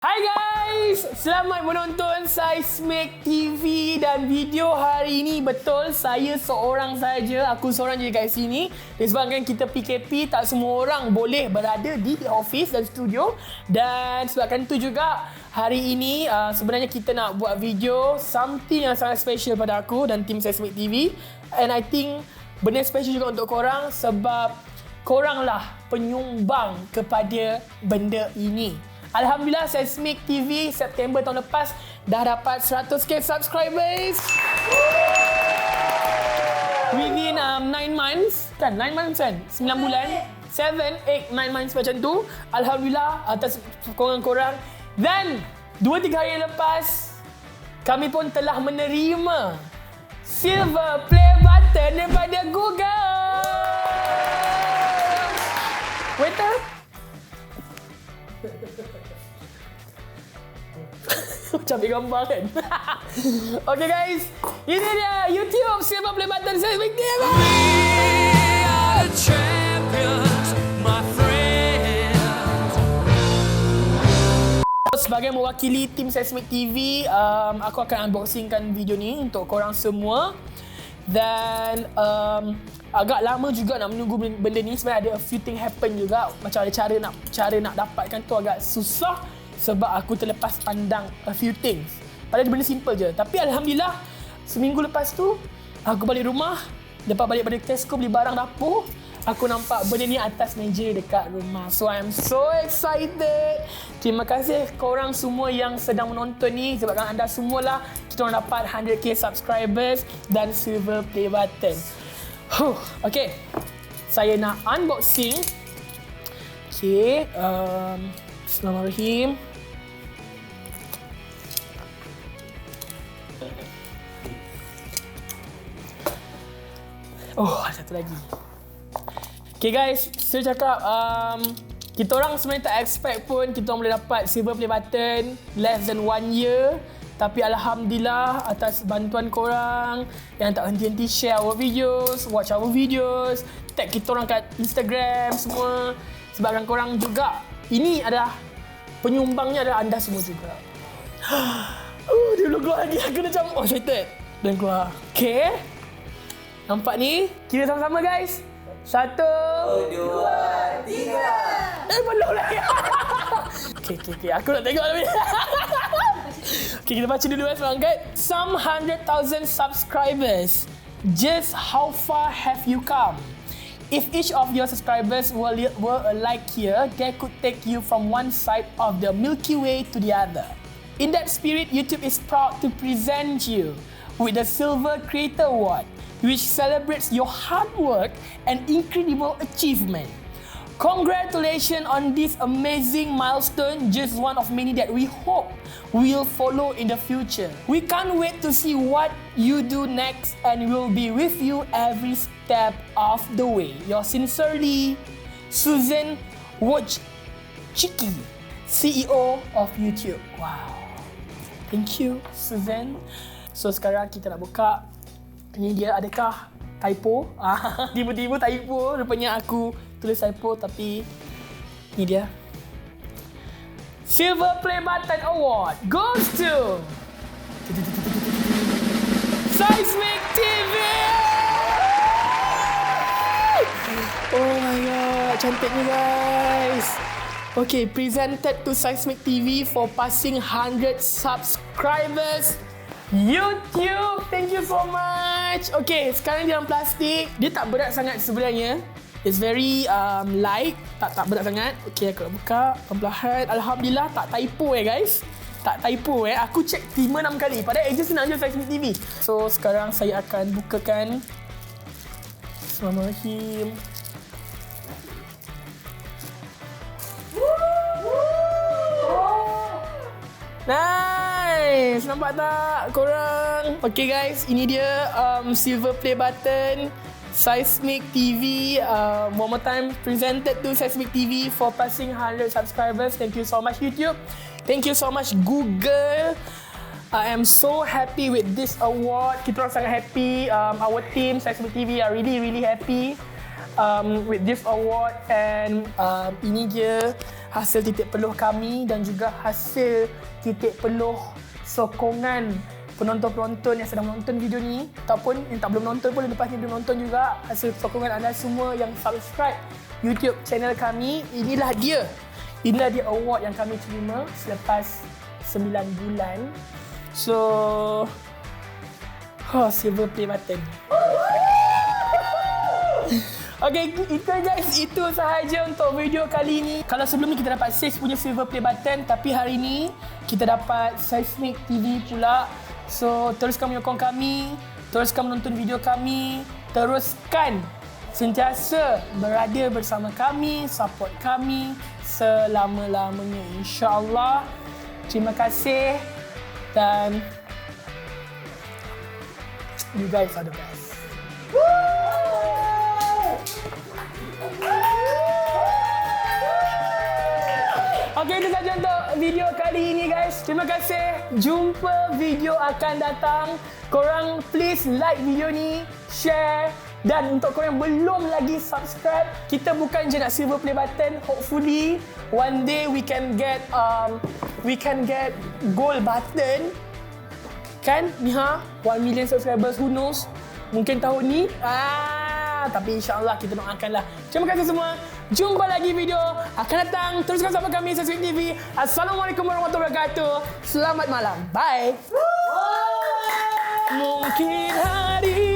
Hai guys, selamat menonton SEISMIK TV dan video hari ini betul saya seorang saja, aku seorang je kat sini. Disebabkan kita PKP, tak semua orang boleh berada di office dan studio, dan sebabkan itu juga hari ini sebenarnya kita nak buat video something yang sangat special pada aku dan tim SEISMIK TV, and I think benda special juga untuk korang sebab koranglah penyumbang kepada benda ini. Alhamdulillah, SEISMIK TV September tahun lepas dah dapat 100k subscribers. Within 9 months, kan? 9 months kan? 9 bulan? 7, 8, 9 months macam tu. Alhamdulillah atas sokongan korang. Dan 2-3 hari lepas, kami pun telah menerima silver play button daripada Google. Waiter? Macam ambil gambar kan. Okay guys, ini dia YouTube silver play button SEISMIK TV. We are the champions, my friends. Sebagai mewakili tim SEISMIK TV, aku akan unboxingkan video ni untuk korang semua. Dan agak lama juga nak menunggu benda ni. Sebenarnya ada a few thing happen juga. Macam ada cara nak dapatkan tu agak susah sebab aku terlepas pandang a few things. Padahal benda simple je. Tapi Alhamdulillah, seminggu lepas tu aku balik rumah, lepas balik pada Tesco beli barang dapur, aku nampak benda ni atas meja dekat rumah. So I'm so excited. Terima kasih korang semua yang sedang menonton ni, sebabkan anda semualah kita orang dapat 100k subscribers dan silver play button. Okay, saya nak unboxing. Okay, Bismillahirrahmanirrahim. Oh, satu lagi. Okay guys, saya cakap kita orang sebenarnya tak expect pun kita orang boleh dapat silver play button less than 1 year. Tapi Alhamdulillah atas bantuan korang yang tak henti-henti share our videos, watch our videos, tag kita orang kat Instagram semua. Sebabkan korang juga, ini adalah penyumbangnya adalah anda semua juga. Dia belum keluar lagi, aku dah macam excited. Dan keluar. Okay. Nampak ni? Kira sama-sama guys. 1, 2, 3. Belum lagi. Okay. Aku nak tengok lebih. Okay, kita baca dulu semangat. Some 100,000 subscribers. Just how far have you come? If each of your subscribers were alike here, they could take you from one side of the Milky Way to the other. In that spirit, YouTube is proud to present you with the Silver Creator Award, which celebrates your hard work and incredible achievement. Congratulations on this amazing milestone, just one of many that we hope will follow in the future. We can't wait to see what you do next, and we'll be with you every step of the way. Yours sincerely, Susan Wojcicki, CEO of YouTube. Wow. Thank you, Susan. So sekarang kita nak buka. Ini dia, adakah typo? Tiba-tiba typo. Rupanya aku tulis typo, tapi ini dia. Silver Play Button Award goes to SEISMIK TV! Oh my god, cantiknya guys. Okay, presented to SEISMIK TV for passing 100 subscribers. YouTube, thank you so much. Okay, sekarang dalam plastik. Dia tak berat sangat sebenarnya. It's very light, tak berat sangat. Okay, aku nak buka perlahan. Alhamdulillah tak typo guys. Tak typo Aku check 5-6 kali. Padahal agent senang je SEISMIK TV. So, sekarang saya akan bukakan. Bismillahirrahmanirrahim. Nice! Nampak tak korang? Okay guys, ini dia silver play button SEISMIK TV. One more time, presented to SEISMIK TV for passing 100 subscribers. Thank you so much YouTube. Thank you so much Google. I am so happy with this award. Kita orang sangat happy. Our team SEISMIK TV are really happy. with this award, and ini dia hasil titik peluh kami dan juga hasil titik peluh sokongan penonton-penonton yang sedang menonton video ni ataupun yang tak belum nonton pun lepas ni belum nonton juga. Hasil sokongan anda semua yang subscribe YouTube channel kami. Inilah dia award yang kami terima selepas 9 bulan. So silver play button. Okay, itu guys, itu sahaja untuk video kali ni. Kalau sebelum ni kita dapat SEIS punya silver play button, tapi hari ni kita dapat SEISMIK TV pula. So teruskan menyokong kami, teruskan menonton video kami, teruskan sentiasa berada bersama kami, support kami selama-lamanya, insyaAllah. Terima kasih dan you guys are the best. Okay, itu sahaja untuk video kali ini guys. Terima kasih. Jumpa video akan datang. Korang please like video ni, share. Dan untuk korang yang belum lagi subscribe, kita bukan je nak silver play button. Hopefully one day we can get gold button. Kan? Ni 1 million subscribers, who knows? Mungkin tahun ni. Tapi insyaAllah kita doakanlah. Terima kasih semua. Jumpa lagi video akan datang. Teruskan sama kami SEISMIK TV. Assalamualaikum warahmatullahi wabarakatuh. Selamat malam. Bye. Mungkin hari